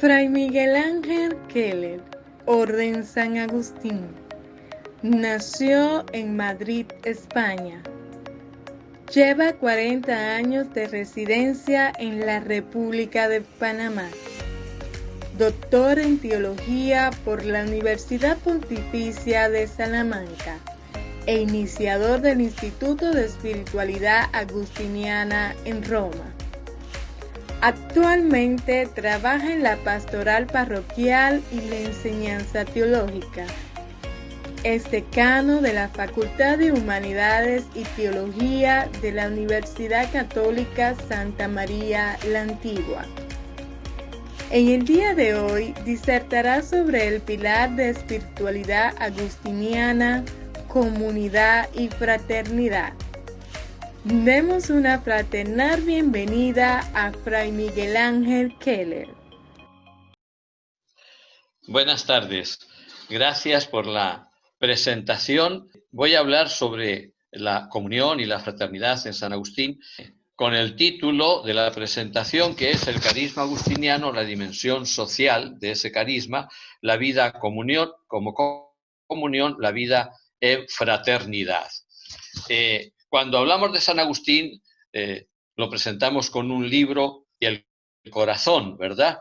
Fray Miguel Ángel Keller, Orden San Agustín, nació en Madrid, España. Lleva 40 años de residencia en la República de Panamá. Doctor en Teología por la Universidad Pontificia de Salamanca e iniciador del Instituto de Espiritualidad Agustiniana en Roma. Actualmente trabaja en la pastoral parroquial y la enseñanza teológica. Es decano de la Facultad de Humanidades y Teología de la Universidad Católica Santa María la Antigua. En el día de hoy disertará sobre el pilar de espiritualidad agustiniana, comunidad y fraternidad. Demos una fraternal bienvenida a Fray Miguel Ángel Keller. Buenas tardes. Gracias por la presentación. Voy a hablar sobre la comunión y la fraternidad en San Agustín con el título de la presentación, que es el carisma agustiniano, la dimensión social de ese carisma, la vida comunión, como comunión, la vida en fraternidad. Cuando hablamos de San Agustín, lo presentamos con un libro y el corazón, ¿verdad?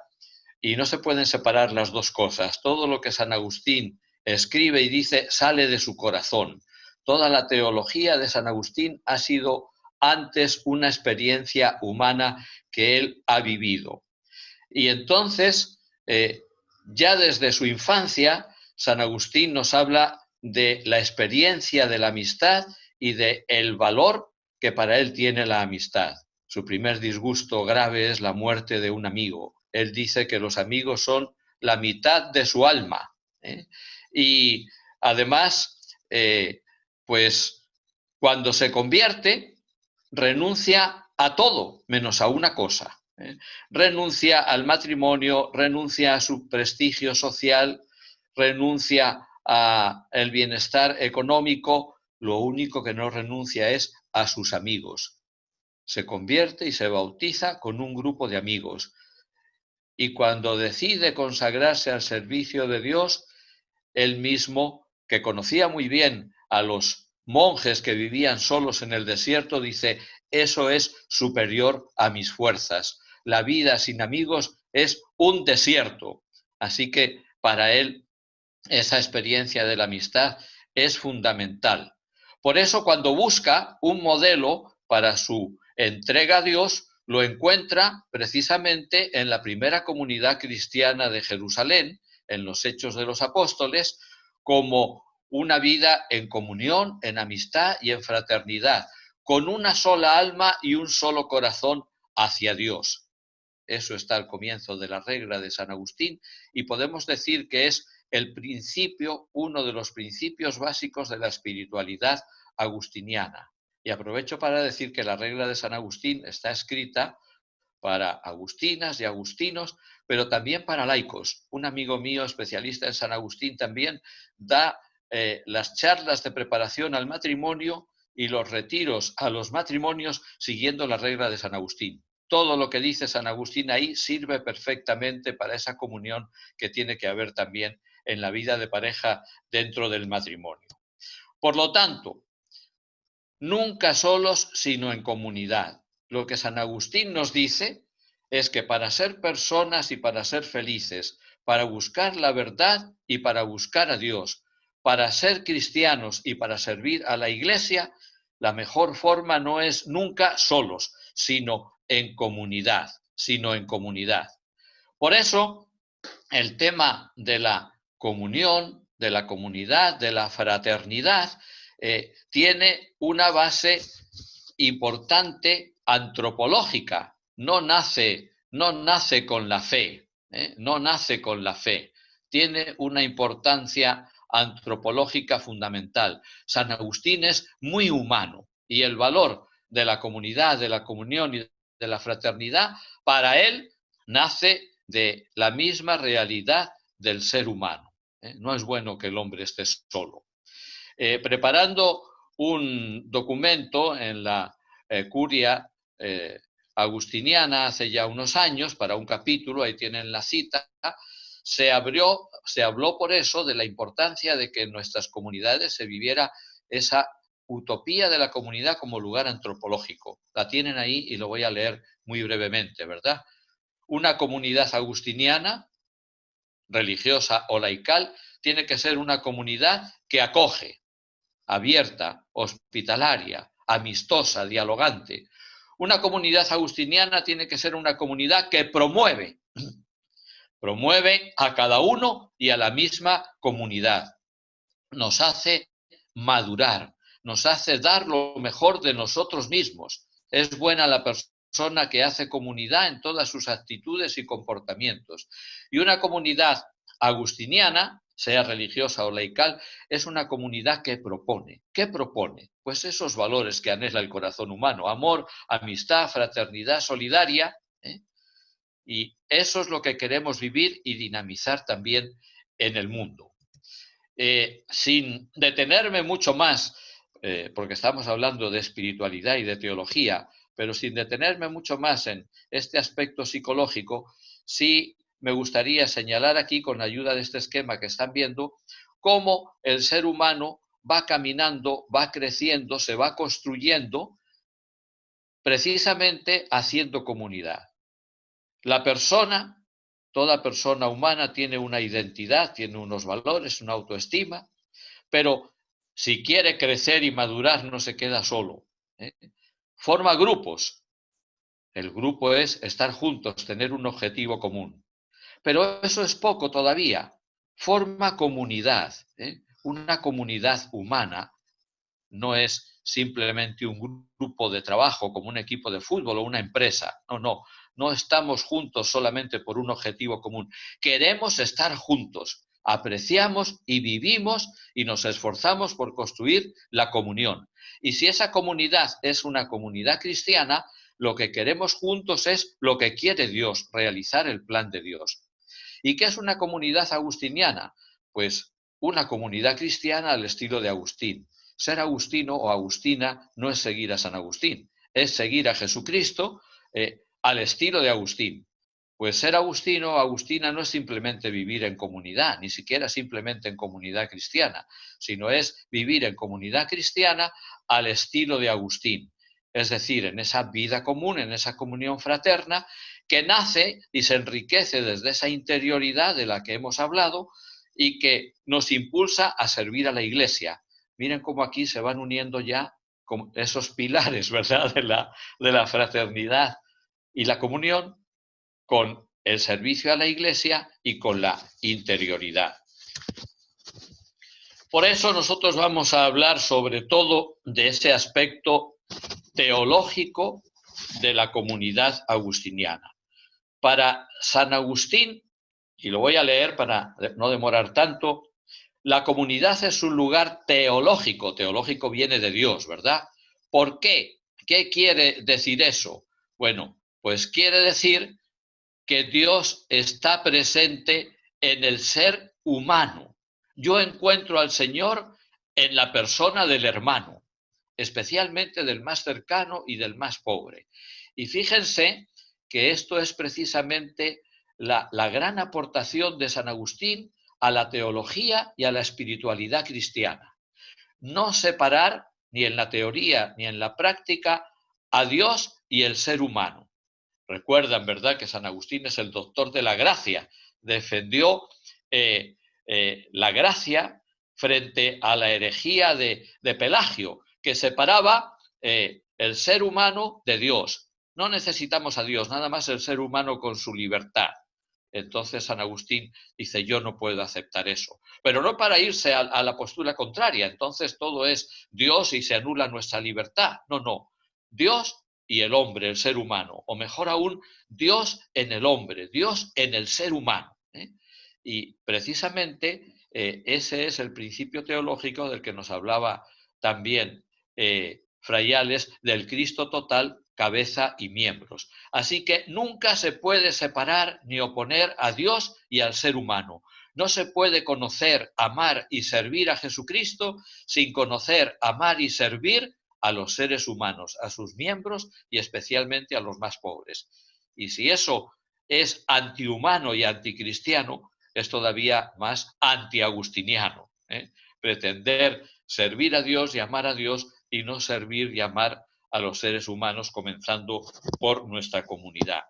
Y no se pueden separar las dos cosas. Todo lo que San Agustín escribe y dice sale de su corazón. Toda la teología de San Agustín ha sido antes una experiencia humana que él ha vivido. Y entonces, ya desde su infancia, San Agustín nos habla de la experiencia de la amistad y del valor que para él tiene la amistad. Su primer disgusto grave es la muerte de un amigo. Él dice que los amigos son la mitad de su alma. Y además, pues cuando se convierte, renuncia a todo, menos a una cosa. Renuncia al matrimonio, renuncia a su prestigio social, renuncia al bienestar económico. Lo único que no renuncia es a sus amigos. Se convierte y se bautiza con un grupo de amigos. Y cuando decide consagrarse al servicio de Dios, él mismo, que conocía muy bien a los monjes que vivían solos en el desierto, dice: eso es superior a mis fuerzas. La vida sin amigos es un desierto. Así que para él esa experiencia de la amistad es fundamental. Por eso, cuando busca un modelo para su entrega a Dios, lo encuentra precisamente en la primera comunidad cristiana de Jerusalén, en los Hechos de los Apóstoles, como una vida en comunión, en amistad y en fraternidad, con una sola alma y un solo corazón hacia Dios. Eso está al comienzo de la regla de San Agustín y podemos decir que es el principio, uno de los principios básicos de la espiritualidad agustiniana. Y aprovecho para decir que la regla de San Agustín está escrita para agustinas y agustinos, pero también para laicos. Un amigo mío, especialista en San Agustín, también da las charlas de preparación al matrimonio y los retiros a los matrimonios siguiendo la regla de San Agustín. Todo lo que dice San Agustín ahí sirve perfectamente para esa comunión que tiene que haber también en la vida de pareja dentro del matrimonio. Por lo tanto, nunca solos, sino en comunidad. Lo que San Agustín nos dice es que para ser personas y para ser felices, para buscar la verdad y para buscar a Dios, para ser cristianos y para servir a la Iglesia, la mejor forma no es nunca solos, sino en comunidad, Por eso, el tema de la comunión, de la comunidad, de la fraternidad, tiene una base importante antropológica. No nace con la fe, no nace con la fe. Tiene una importancia antropológica fundamental. San Agustín es muy humano y el valor de la comunidad, de la comunión y de la fraternidad, para él nace de la misma realidad del ser humano. No es bueno que el hombre esté solo. Preparando un documento en la curia agustiniana hace ya unos años, para un capítulo, ahí tienen la cita, se habló por eso de la importancia de que en nuestras comunidades se viviera esa utopía de la comunidad como lugar antropológico. La tienen ahí y lo voy a leer muy brevemente, ¿verdad? Una comunidad agustiniana, religiosa o laical, tiene que ser una comunidad que acoge, abierta, hospitalaria, amistosa, dialogante. Una comunidad agustiniana tiene que ser una comunidad que promueve a cada uno y a la misma comunidad. Nos hace madurar, nos hace dar lo mejor de nosotros mismos. Es buena la persona que hace comunidad en todas sus actitudes y comportamientos. Y una comunidad agustiniana, sea religiosa o laical, es una comunidad que propone. ¿Qué propone? Pues esos valores que anhela el corazón humano: amor, amistad, fraternidad solidaria, ¿eh? Y eso es lo que queremos vivir y dinamizar también en el mundo. Sin detenerme mucho más, porque estamos hablando de espiritualidad y de teología, pero sin detenerme mucho más en este aspecto psicológico, sí me gustaría señalar aquí, con la ayuda de este esquema que están viendo, cómo el ser humano va caminando, va creciendo, se va construyendo, precisamente haciendo comunidad. La persona, toda persona humana tiene una identidad, tiene unos valores, una autoestima, pero si quiere crecer y madurar no se queda solo, ¿eh? Forma grupos. El grupo es estar juntos, tener un objetivo común. Pero eso es poco todavía. Forma comunidad, ¿eh? Una comunidad humana no es simplemente un grupo de trabajo como un equipo de fútbol o una empresa. No estamos juntos solamente por un objetivo común. Queremos estar juntos, apreciamos y vivimos y nos esforzamos por construir la comunión. Y si esa comunidad es una comunidad cristiana, lo que queremos juntos es lo que quiere Dios, realizar el plan de Dios. ¿Y qué es una comunidad agustiniana? Pues una comunidad cristiana al estilo de Agustín. Ser agustino o agustina no es seguir a San Agustín, es seguir a Jesucristo al estilo de Agustín. Pues ser agustino o agustina no es simplemente vivir en comunidad, ni siquiera simplemente en comunidad cristiana, sino es vivir en comunidad cristiana al estilo de Agustín. Es decir, en esa vida común, en esa comunión fraterna, que nace y se enriquece desde esa interioridad de la que hemos hablado y que nos impulsa a servir a la Iglesia. Miren cómo aquí se van uniendo ya esos pilares, ¿verdad?, de la fraternidad y la comunión con el servicio a la Iglesia y con la interioridad. Por eso nosotros vamos a hablar sobre todo de ese aspecto teológico de la comunidad agustiniana. Para San Agustín, y lo voy a leer para no demorar tanto, la comunidad es un lugar teológico. Teológico viene de Dios, ¿verdad? ¿Por qué? ¿Qué quiere decir eso? Bueno, pues quiere decir que Dios está presente en el ser humano. Yo encuentro al Señor en la persona del hermano, especialmente del más cercano y del más pobre. Y fíjense que esto es precisamente la gran aportación de San Agustín a la teología y a la espiritualidad cristiana. No separar ni en la teoría ni en la práctica a Dios y el ser humano. Recuerdan, ¿verdad?, que San Agustín es el doctor de la gracia. Defendió la gracia frente a la herejía de Pelagio, que separaba el ser humano de Dios. No necesitamos a Dios, nada más el ser humano con su libertad. Entonces San Agustín dice, yo no puedo aceptar eso. Pero no para irse a la postura contraria, entonces todo es Dios y se anula nuestra libertad. No. Dios y el hombre, el ser humano, o mejor aún, Dios en el hombre, Dios en el ser humano. Y precisamente ese es el principio teológico del que nos hablaba también Fraiales, del Cristo total, cabeza y miembros. Así que nunca se puede separar ni oponer a Dios y al ser humano. No se puede conocer, amar y servir a Jesucristo sin conocer, amar y servir a los seres humanos, a sus miembros y especialmente a los más pobres. Y si eso es antihumano y anticristiano, es todavía más antiagustiniano, ¿eh? Pretender servir a Dios y amar a Dios y no servir y amar a los seres humanos, comenzando por nuestra comunidad.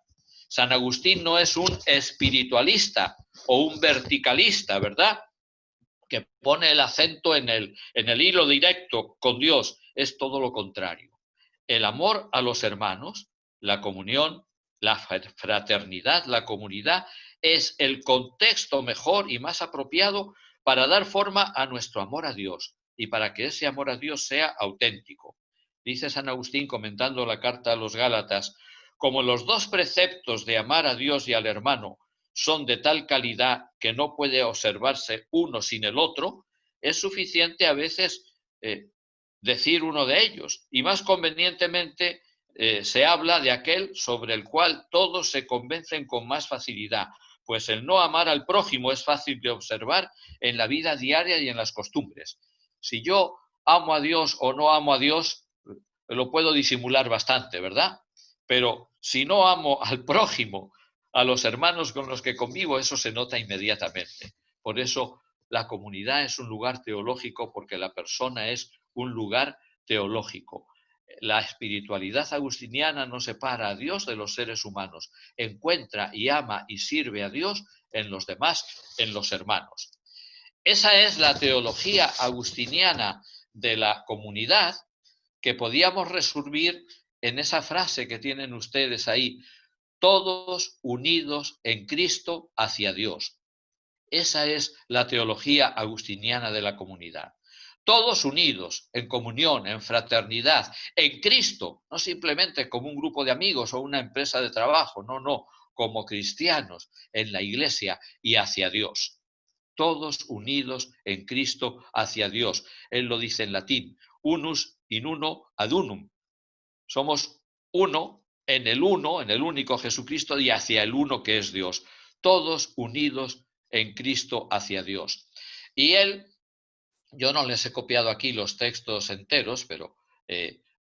San Agustín no es un espiritualista o un verticalista, ¿verdad?, que pone el acento en el hilo directo con Dios. Es todo lo contrario. El amor a los hermanos, la comunión, la fraternidad, la comunidad, es el contexto mejor y más apropiado para dar forma a nuestro amor a Dios y para que ese amor a Dios sea auténtico. Dice San Agustín, comentando la carta a los Gálatas, como los dos preceptos de amar a Dios y al hermano son de tal calidad que no puede observarse uno sin el otro, es suficiente a veces decir uno de ellos, y más convenientemente se habla de aquel sobre el cual todos se convencen con más facilidad, pues el no amar al prójimo es fácil de observar en la vida diaria y en las costumbres. Si yo amo a Dios o no amo a Dios, lo puedo disimular bastante, ¿verdad? Pero si no amo al prójimo, a los hermanos con los que convivo, eso se nota inmediatamente. Por eso la comunidad es un lugar teológico, porque la persona es un lugar teológico. La espiritualidad agustiniana no separa a Dios de los seres humanos, encuentra y ama y sirve a Dios en los demás, en los hermanos. Esa es la teología agustiniana de la comunidad, que podíamos resumir en esa frase que tienen ustedes ahí: todos unidos en Cristo hacia Dios. Esa es la teología agustiniana de la comunidad. Todos unidos en comunión, en fraternidad, en Cristo, no simplemente como un grupo de amigos o una empresa de trabajo, no, como cristianos en la iglesia y hacia Dios. Todos unidos en Cristo hacia Dios. Él lo dice en latín: unus in uno ad unum. Somos uno, en el único Jesucristo, y hacia el uno que es Dios. Todos unidos en Cristo hacia Dios. Y él, yo no les he copiado aquí los textos enteros, pero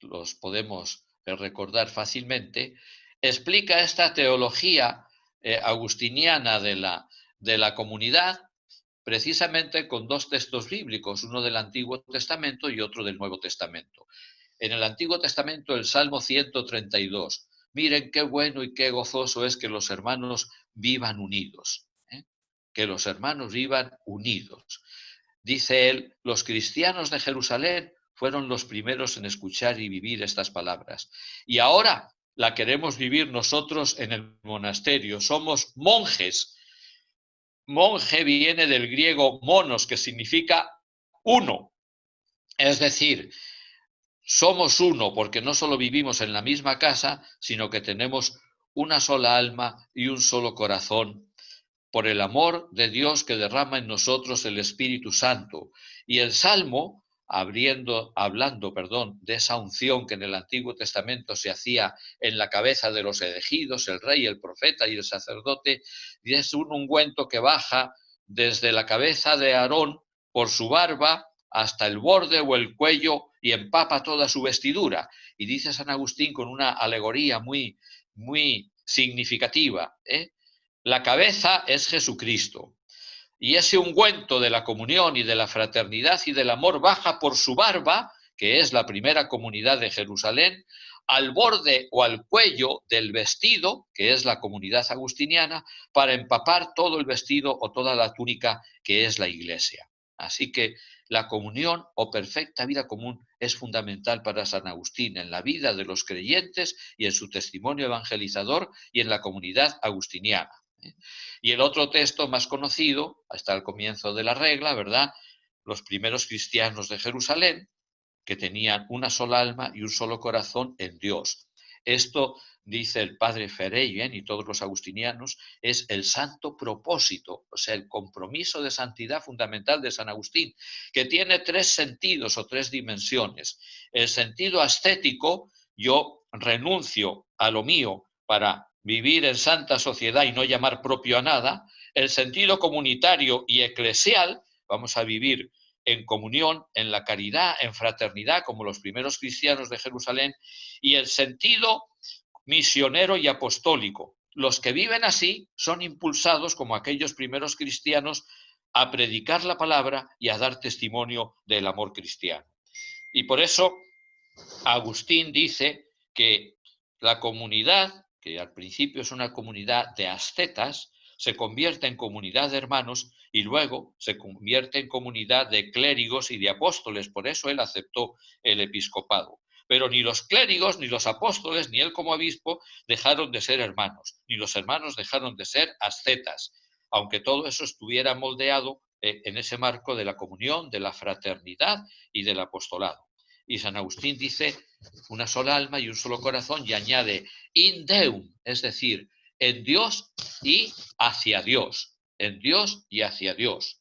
los podemos recordar fácilmente, explica esta teología agustiniana de la comunidad precisamente con dos textos bíblicos, uno del Antiguo Testamento y otro del Nuevo Testamento. En el Antiguo Testamento, el Salmo 132. Miren qué bueno y qué gozoso es que los hermanos vivan unidos. Que los hermanos vivan unidos. Dice él: los cristianos de Jerusalén fueron los primeros en escuchar y vivir estas palabras. Y ahora la queremos vivir nosotros en el monasterio. Somos monjes. Monje viene del griego monos, que significa uno. Es decir, somos uno porque no solo vivimos en la misma casa, sino que tenemos una sola alma y un solo corazón, por el amor de Dios que derrama en nosotros el Espíritu Santo. Y el Salmo, hablando de esa unción que en el Antiguo Testamento se hacía en la cabeza de los elegidos, el rey, el profeta y el sacerdote, y es un ungüento que baja desde la cabeza de Aarón por su barba hasta el borde o el cuello y empapa toda su vestidura. Y dice San Agustín con una alegoría muy, muy significativa, la cabeza es Jesucristo, y ese ungüento de la comunión y de la fraternidad y del amor baja por su barba, que es la primera comunidad de Jerusalén, al borde o al cuello del vestido, que es la comunidad agustiniana, para empapar todo el vestido o toda la túnica, que es la iglesia. Así que la comunión o perfecta vida común es fundamental para San Agustín en la vida de los creyentes y en su testimonio evangelizador y en la comunidad agustiniana. Y el otro texto más conocido, hasta el comienzo de la regla, ¿verdad? Los primeros cristianos de Jerusalén, que tenían una sola alma y un solo corazón en Dios. Esto, dice el padre Fereyen y todos los agustinianos, es el santo propósito, o sea, el compromiso de santidad fundamental de San Agustín, que tiene tres sentidos o tres dimensiones. El sentido ascético: yo renuncio a lo mío para vivir en santa sociedad y no llamar propio a nada. El sentido comunitario y eclesial: vamos a vivir en comunión, en la caridad, en fraternidad, como los primeros cristianos de Jerusalén, y el sentido misionero y apostólico. Los que viven así son impulsados, como aquellos primeros cristianos, a predicar la palabra y a dar testimonio del amor cristiano. Y por eso Agustín dice que la comunidad, que al principio es una comunidad de ascetas, se convierte en comunidad de hermanos y luego se convierte en comunidad de clérigos y de apóstoles. Por eso él aceptó el episcopado. Pero ni los clérigos, ni los apóstoles, ni él como obispo dejaron de ser hermanos, ni los hermanos dejaron de ser ascetas, aunque todo eso estuviera moldeado en ese marco de la comunión, de la fraternidad y del apostolado. Y San Agustín dice una sola alma y un solo corazón, y añade in Deum, es decir, en Dios y hacia Dios, en Dios y hacia Dios.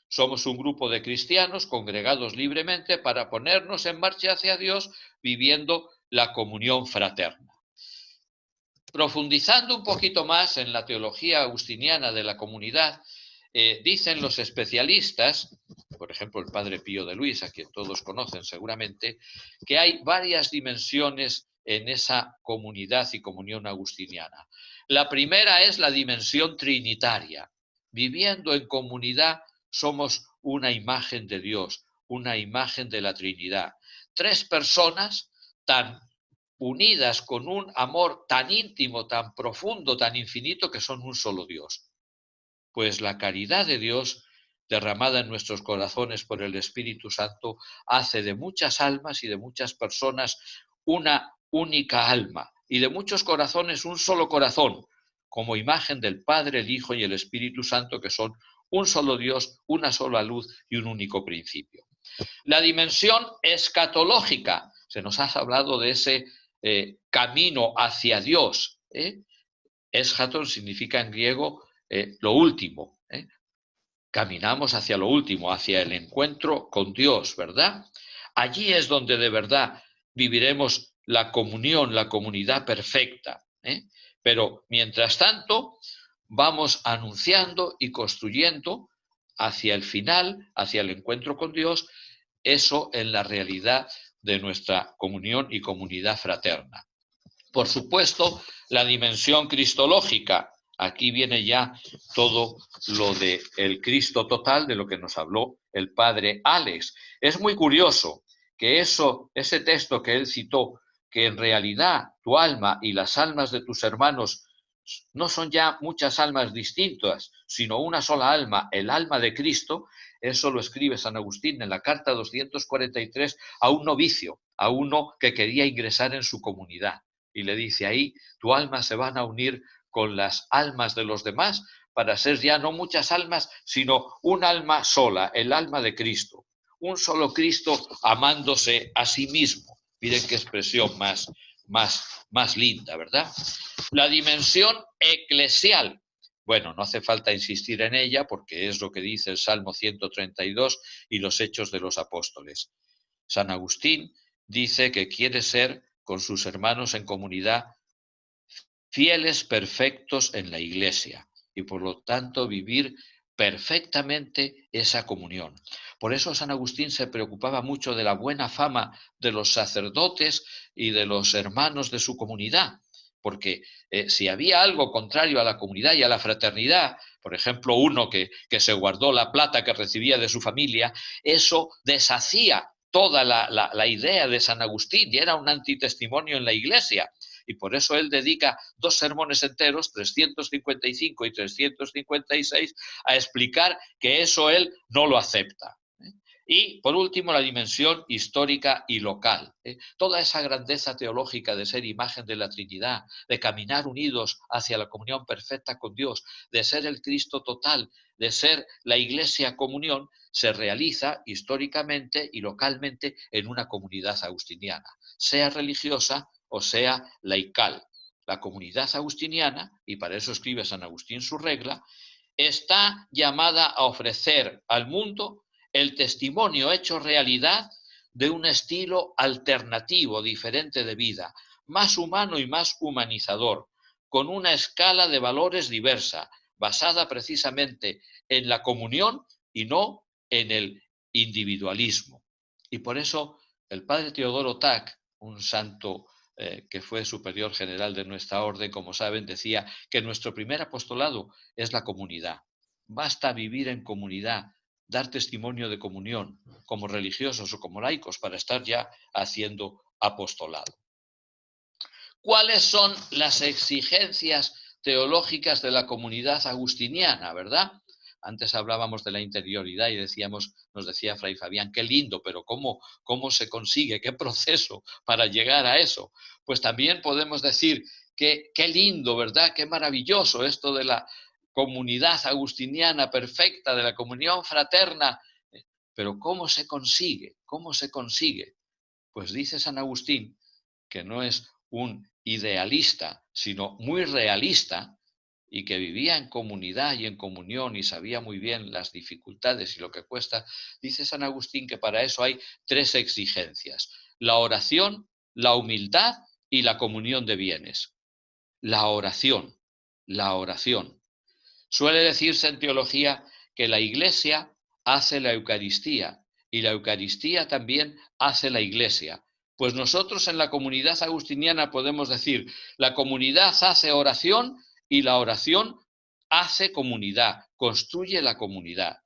Somos un grupo de cristianos congregados libremente para ponernos en marcha hacia Dios, viviendo la comunión fraterna. Profundizando un poquito más en la teología agustiniana de la comunidad, dicen los especialistas, por ejemplo el padre Pío de Luis, a quien todos conocen seguramente, que hay varias dimensiones en esa comunidad y comunión agustiniana. La primera es la dimensión trinitaria. Viviendo en comunidad somos una imagen de Dios, una imagen de la Trinidad. Tres personas tan unidas con un amor tan íntimo, tan profundo, tan infinito, que son un solo Dios. Pues la caridad de Dios, derramada en nuestros corazones por el Espíritu Santo, hace de muchas almas y de muchas personas una única alma, y de muchos corazones un solo corazón, como imagen del Padre, el Hijo y el Espíritu Santo, que son un solo Dios, una sola luz y un único principio. La dimensión escatológica, se nos ha hablado de ese camino hacia Dios. Eschaton significa en griego lo último. Caminamos hacia lo último, hacia el encuentro con Dios, ¿verdad? Allí es donde de verdad viviremos la comunión, la comunidad perfecta. Pero mientras tanto, vamos anunciando y construyendo hacia el final, hacia el encuentro con Dios, eso en la realidad de nuestra comunión y comunidad fraterna. Por supuesto, la dimensión cristológica. Aquí viene ya todo lo del Cristo total, de lo que nos habló el padre Alex. Es muy curioso que ese texto que él citó, que en realidad tu alma y las almas de tus hermanos no son ya muchas almas distintas, sino una sola alma, el alma de Cristo. Eso lo escribe San Agustín en la carta 243 a un novicio, a uno que quería ingresar en su comunidad. Y le dice ahí, tu alma se van a unir con las almas de los demás para ser ya no muchas almas, sino un alma sola, el alma de Cristo. Un solo Cristo amándose a sí mismo. Miren qué expresión más linda, ¿verdad? La dimensión eclesial. Bueno, no hace falta insistir en ella porque es lo que dice el Salmo 132 y los Hechos de los Apóstoles. San Agustín dice que quiere ser con sus hermanos en comunidad fieles perfectos en la Iglesia y por lo tanto vivir perfectamente esa comunión. Por eso San Agustín se preocupaba mucho de la buena fama de los sacerdotes y de los hermanos de su comunidad, porque si había algo contrario a la comunidad y a la fraternidad, por ejemplo, uno que se guardó la plata que recibía de su familia, eso deshacía toda la idea de San Agustín y era un antitestimonio en la Iglesia. Y por eso él dedica 2 sermones enteros, 355 y 356, a explicar que eso él no lo acepta. Y, por último, la dimensión histórica y local. Toda esa grandeza teológica de ser imagen de la Trinidad, de caminar unidos hacia la comunión perfecta con Dios, de ser el Cristo total, de ser la Iglesia comunión, se realiza históricamente y localmente en una comunidad agustiniana, sea religiosa o sea laical. La comunidad agustiniana, y para eso escribe San Agustín su regla, está llamada a ofrecer al mundo el testimonio hecho realidad de un estilo alternativo, diferente de vida, más humano y más humanizador, con una escala de valores diversa, basada precisamente en la comunión y no en el individualismo. Y por eso el padre Teodoro Tac, un santo que fue superior general de nuestra orden, como saben, decía que nuestro primer apostolado es la comunidad. Basta vivir en comunidad, dar testimonio de comunión, como religiosos o como laicos, para estar ya haciendo apostolado. ¿Cuáles son las exigencias teológicas de la comunidad agustiniana, verdad? Antes hablábamos de la interioridad y decíamos, nos decía Fray Fabián, qué lindo, pero ¿cómo se consigue? ¿Qué proceso para llegar a eso? Pues también podemos decir que qué lindo, ¿verdad? Qué maravilloso esto de la comunidad agustiniana perfecta, de la comunión fraterna. Pero ¿cómo se consigue? ¿Cómo se consigue? Pues dice San Agustín que no es un idealista, sino muy realista, y que vivía en comunidad y en comunión y sabía muy bien las dificultades y lo que cuesta, dice San Agustín que para eso hay tres exigencias: la oración, la humildad y la comunión de bienes. La oración, la oración. Suele decirse en teología que la Iglesia hace la Eucaristía y la Eucaristía también hace la Iglesia. Pues nosotros en la comunidad agustiniana podemos decir, la comunidad hace oración y la oración hace comunidad, construye la comunidad.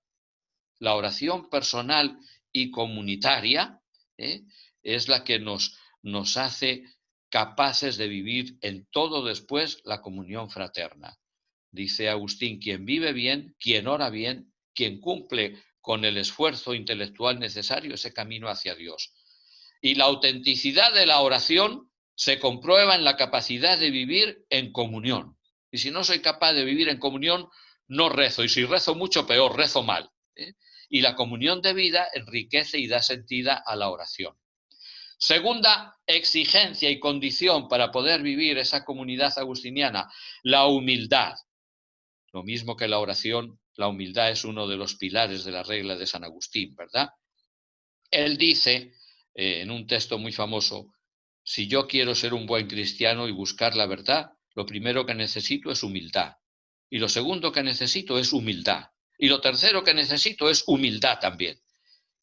La oración personal y comunitaria es la que nos hace capaces de vivir en todo después la comunión fraterna. Dice Agustín, quien vive bien, quien ora bien, quien cumple con el esfuerzo intelectual necesario ese camino hacia Dios. Y la autenticidad de la oración se comprueba en la capacidad de vivir en comunión. Y si no soy capaz de vivir en comunión, no rezo. Y si rezo mucho, peor, rezo mal. Y la comunión de vida enriquece y da sentido a la oración. Segunda exigencia y condición para poder vivir esa comunidad agustiniana, la humildad. Lo mismo que la oración, la humildad es uno de los pilares de la regla de San Agustín, ¿verdad? Él dice, en un texto muy famoso, si yo quiero ser un buen cristiano y buscar la verdad, lo primero que necesito es humildad. Y lo segundo que necesito es humildad. Y lo tercero que necesito es humildad también.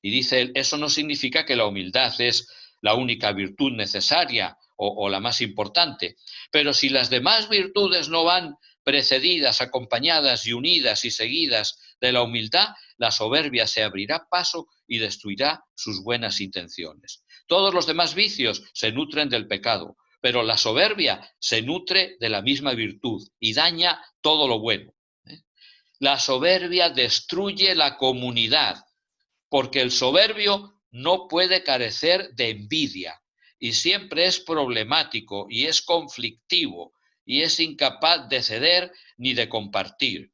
Y dice él, eso no significa que la humildad es la única virtud necesaria o la más importante, pero si las demás virtudes no van precedidas, acompañadas y unidas y seguidas de la humildad, la soberbia se abrirá paso y destruirá sus buenas intenciones. Todos los demás vicios se nutren del pecado, pero la soberbia se nutre de la misma virtud y daña todo lo bueno. La soberbia destruye la comunidad, porque el soberbio no puede carecer de envidia y siempre es problemático y es conflictivo y es incapaz de ceder ni de compartir.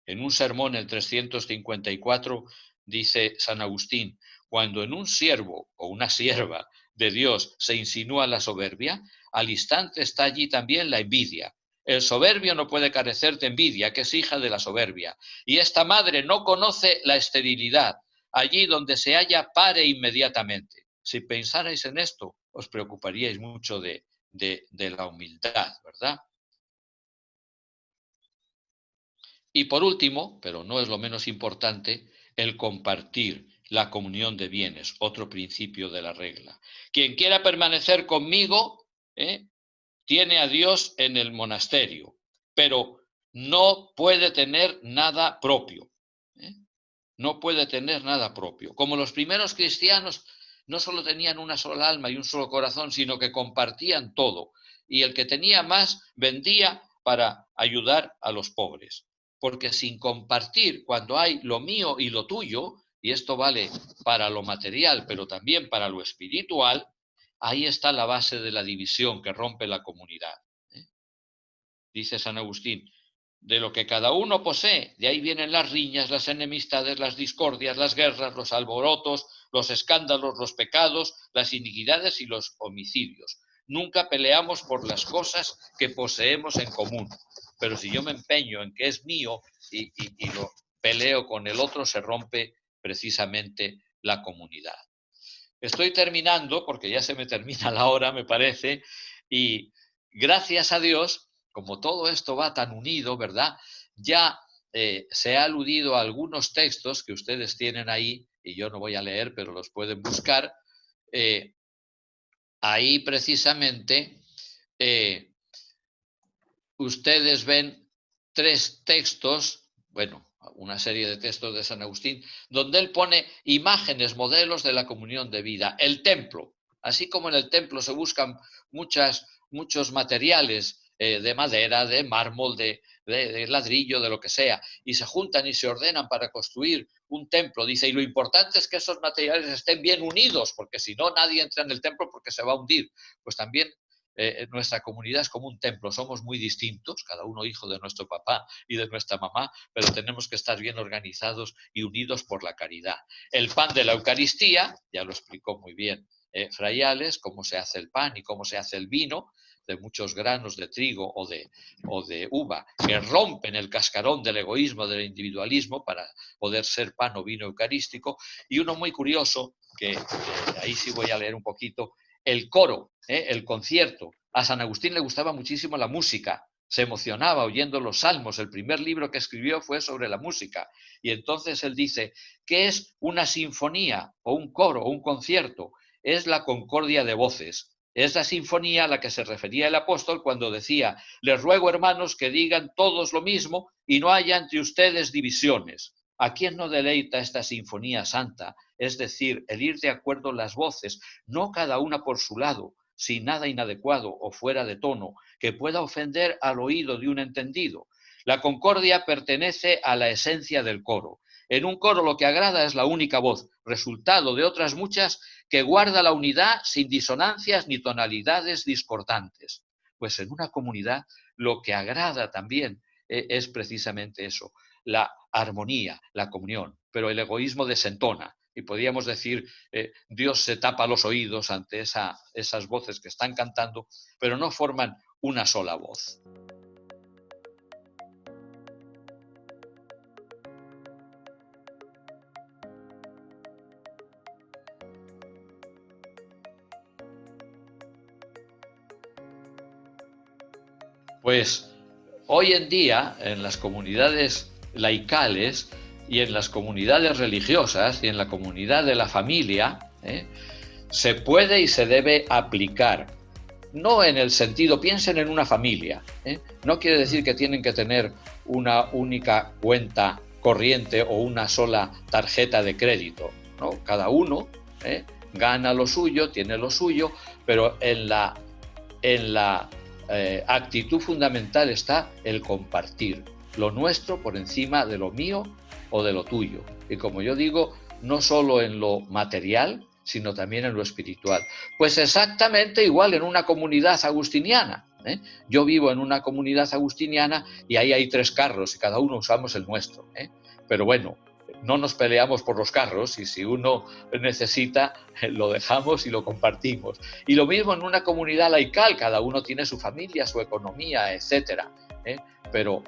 En un sermón, el 354, dice San Agustín, cuando en un siervo o una sierva de Dios se insinúa la soberbia, al instante está allí también la envidia. El soberbio no puede carecer de envidia, que es hija de la soberbia. Y esta madre no conoce la esterilidad. Allí donde se halla, pare inmediatamente. Si pensarais en esto, os preocuparíais mucho de la humildad, ¿verdad? Y por último, pero no es lo menos importante, el compartir, la comunión de bienes, otro principio de la regla. Quien quiera permanecer conmigo, tiene a Dios en el monasterio, pero no puede tener nada propio. No puede tener nada propio. Como los primeros cristianos no solo tenían una sola alma y un solo corazón, sino que compartían todo. Y el que tenía más vendía para ayudar a los pobres. Porque sin compartir, cuando hay lo mío y lo tuyo, y esto vale para lo material, pero también para lo espiritual, ahí está la base de la división que rompe la comunidad. Dice San Agustín, de lo que cada uno posee, de ahí vienen las riñas, las enemistades, las discordias, las guerras, los alborotos, los escándalos, los pecados, las iniquidades y los homicidios. Nunca peleamos por las cosas que poseemos en común, pero si yo me empeño en que es mío y lo peleo con el otro, se rompe precisamente la comunidad. Estoy terminando, porque ya se me termina la hora, me parece, y gracias a Dios, como todo esto va tan unido, ¿verdad? Ya se ha aludido a algunos textos que ustedes tienen ahí y yo no voy a leer, pero los pueden buscar, ahí precisamente ustedes ven 3 textos, bueno, una serie de textos de San Agustín, donde él pone imágenes, modelos de la comunión de vida. El templo, así como en el templo se buscan muchos materiales de madera, de mármol, de ladrillo, de lo que sea, y se juntan y se ordenan para construir un templo, dice, y lo importante es que esos materiales estén bien unidos, porque si no, nadie entra en el templo porque se va a hundir. Pues también nuestra comunidad es como un templo, somos muy distintos, cada uno hijo de nuestro papá y de nuestra mamá, pero tenemos que estar bien organizados y unidos por la caridad. El pan de la Eucaristía, ya lo explicó muy bien Fray Ales, cómo se hace el pan y cómo se hace el vino, de muchos granos de trigo o de uva, que rompen el cascarón del egoísmo, del individualismo, para poder ser pan o vino eucarístico. Y uno muy curioso, que ahí sí voy a leer un poquito, el coro, el concierto. A San Agustín le gustaba muchísimo la música, se emocionaba oyendo los salmos. El primer libro que escribió fue sobre la música. Y entonces él dice, ¿qué es una sinfonía o un coro o un concierto? Es la concordia de voces. Es la sinfonía a la que se refería el apóstol cuando decía, les ruego, hermanos, que digan todos lo mismo y no haya entre ustedes divisiones. ¿A quién no deleita esta sinfonía santa? Es decir, el ir de acuerdo las voces, no cada una por su lado, sin nada inadecuado o fuera de tono, que pueda ofender al oído de un entendido. La concordia pertenece a la esencia del coro. En un coro lo que agrada es la única voz, resultado de otras muchas que guarda la unidad sin disonancias ni tonalidades discordantes. Pues en una comunidad lo que agrada también es precisamente eso, la armonía, la comunión, pero el egoísmo desentona. Y podríamos decir, Dios se tapa los oídos ante esas voces que están cantando, pero no forman una sola voz. Pues hoy en día, en las comunidades laicales y en las comunidades religiosas y en la comunidad de la familia, se puede y se debe aplicar. No en el sentido, piensen en una familia, no quiere decir que tienen que tener una única cuenta corriente o una sola tarjeta de crédito, ¿no? Cada uno gana lo suyo, tiene lo suyo, pero en la actitud fundamental está el compartir lo nuestro por encima de lo mío o de lo tuyo. Y como yo digo, no solo en lo material, sino también en lo espiritual. Pues exactamente igual en una comunidad agustiniana. Yo vivo en una comunidad agustiniana y ahí hay 3 carros y cada uno usamos el nuestro. Pero bueno, no nos peleamos por los carros y si uno necesita, lo dejamos y lo compartimos. Y lo mismo en una comunidad laical, cada uno tiene su familia, su economía, etcétera. Pero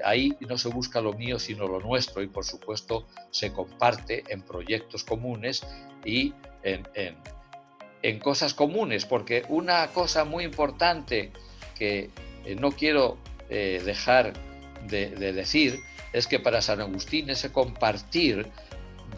ahí no se busca lo mío sino lo nuestro y por supuesto se comparte en proyectos comunes y en cosas comunes, porque una cosa muy importante que no quiero dejar de decir es que para San Agustín ese compartir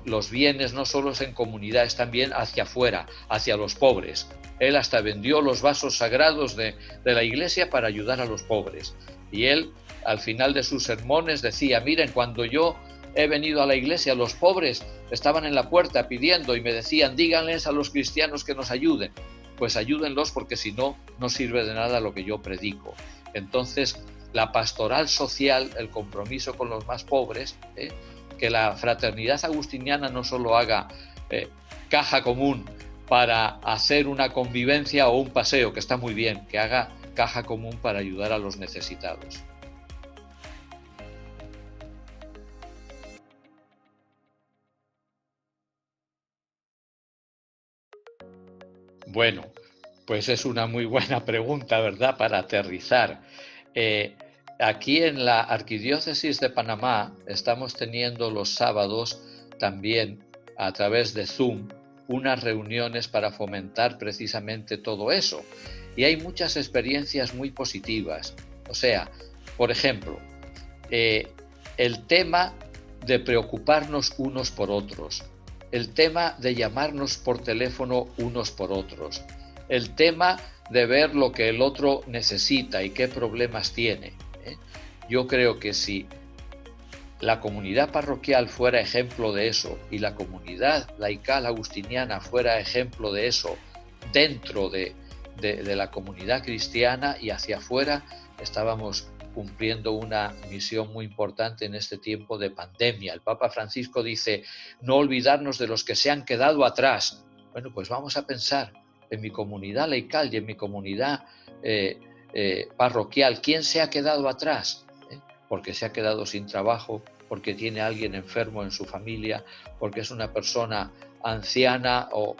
los bienes no solo es en comunidad, es también hacia afuera, hacia los pobres. Él hasta vendió los vasos sagrados de la iglesia para ayudar a los pobres. Y él, al final de sus sermones, decía, miren, cuando yo he venido a la iglesia, los pobres estaban en la puerta pidiendo y me decían, díganles a los cristianos que nos ayuden. Pues ayúdenlos porque si no, no sirve de nada lo que yo predico. Entonces, la pastoral social, el compromiso con los más pobres, que la fraternidad agustiniana no solo haga caja común para hacer una convivencia o un paseo, que está muy bien, que haga caja común para ayudar a los necesitados. Bueno, pues es una muy buena pregunta, ¿verdad?, para aterrizar. Aquí en la Arquidiócesis de Panamá estamos teniendo los sábados también a través de Zoom unas reuniones para fomentar precisamente todo eso. Y hay muchas experiencias muy positivas. O sea, por ejemplo, el tema de preocuparnos unos por otros. el tema de llamarnos por teléfono unos por otros, el tema de ver lo que el otro necesita y qué problemas tiene. Yo creo que si la comunidad parroquial fuera ejemplo de eso y la comunidad laical agustiniana fuera ejemplo de eso dentro de la comunidad cristiana y hacia afuera, estábamos cumpliendo una misión muy importante en este tiempo de pandemia. El Papa Francisco dice, no olvidarnos de los que se han quedado atrás. Bueno, pues vamos a pensar en mi comunidad laical y en mi comunidad parroquial, ¿quién se ha quedado atrás? Porque se ha quedado sin trabajo, porque tiene a alguien enfermo en su familia, porque es una persona anciana o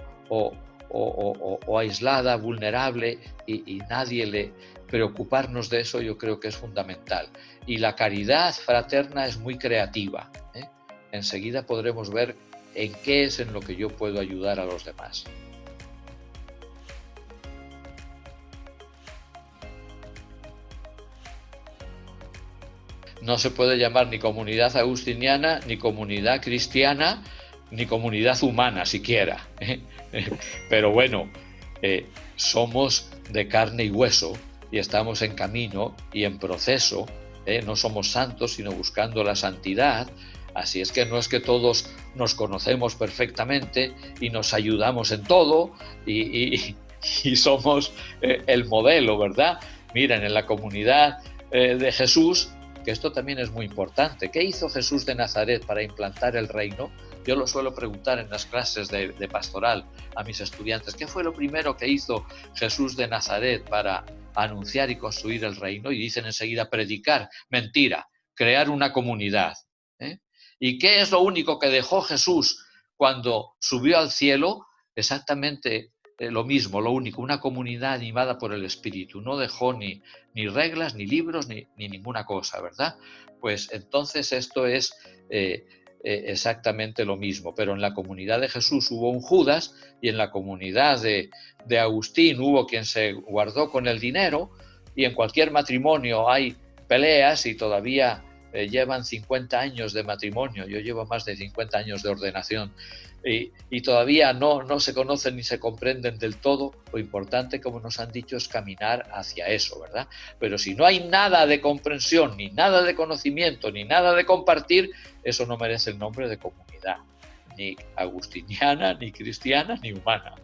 aislada, vulnerable, y nadie le... Preocuparnos de eso yo creo que es fundamental. Y la caridad fraterna es muy creativa. Enseguida podremos ver en qué es en lo que yo puedo ayudar a los demás. No se puede llamar ni comunidad agustiniana, ni comunidad cristiana, ni comunidad humana siquiera. Pero bueno, somos de carne y hueso y estamos en camino y en proceso. No somos santos, sino buscando la santidad. Así es que no es que todos nos conocemos perfectamente y nos ayudamos en todo y somos el modelo, ¿verdad? Miren, en la comunidad de Jesús, que esto también es muy importante. ¿Qué hizo Jesús de Nazaret para implantar el reino? Yo lo suelo preguntar en las clases de pastoral a mis estudiantes. ¿Qué fue lo primero que hizo Jesús de Nazaret para anunciar y construir el reino? Y dicen enseguida predicar. Mentira, crear una comunidad. ¿Y qué es lo único que dejó Jesús cuando subió al cielo? Exactamente lo mismo, lo único, una comunidad animada por el Espíritu. No dejó ni reglas, ni libros, ni ninguna cosa, ¿verdad? Pues entonces esto es exactamente lo mismo. Pero en la comunidad de Jesús hubo un Judas y en la comunidad de Agustín hubo quien se guardó con el dinero, y en cualquier matrimonio hay peleas y todavía llevan 50 años de matrimonio. Yo llevo más de 50 años de ordenación. Y todavía no se conocen ni se comprenden del todo. Lo importante, como nos han dicho, es caminar hacia eso, ¿verdad? Pero si no hay nada de comprensión, ni nada de conocimiento, ni nada de compartir, eso no merece el nombre de comunidad, ni agustiniana, ni cristiana, ni humana.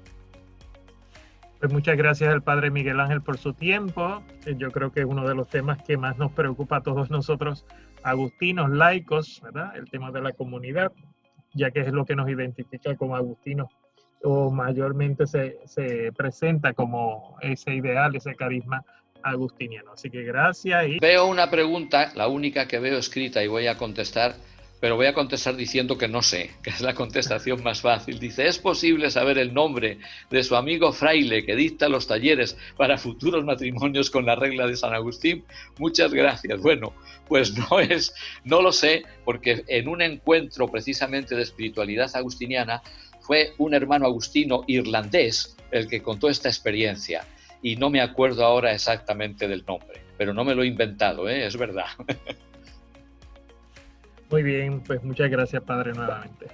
Pues muchas gracias al Padre Miguel Ángel por su tiempo. Yo creo que es uno de los temas que más nos preocupa a todos nosotros, agustinos, laicos, ¿verdad? El tema de la comunidad, ya que es lo que nos identifica como agustinos, o mayormente se presenta como ese ideal, ese carisma agustiniano. Así que gracias. Veo una pregunta, la única que veo escrita, y voy a contestar, pero voy a contestar diciendo que no sé, que es la contestación más fácil. Dice, ¿es posible saber el nombre de su amigo fraile que dicta los talleres para futuros matrimonios con la regla de San Agustín? Muchas gracias. Bueno, pues no lo sé, porque en un encuentro precisamente de espiritualidad agustiniana fue un hermano agustino irlandés el que contó esta experiencia, y no me acuerdo ahora exactamente del nombre, pero no me lo he inventado, es verdad. Muy bien, pues muchas gracias, Padre, nuevamente.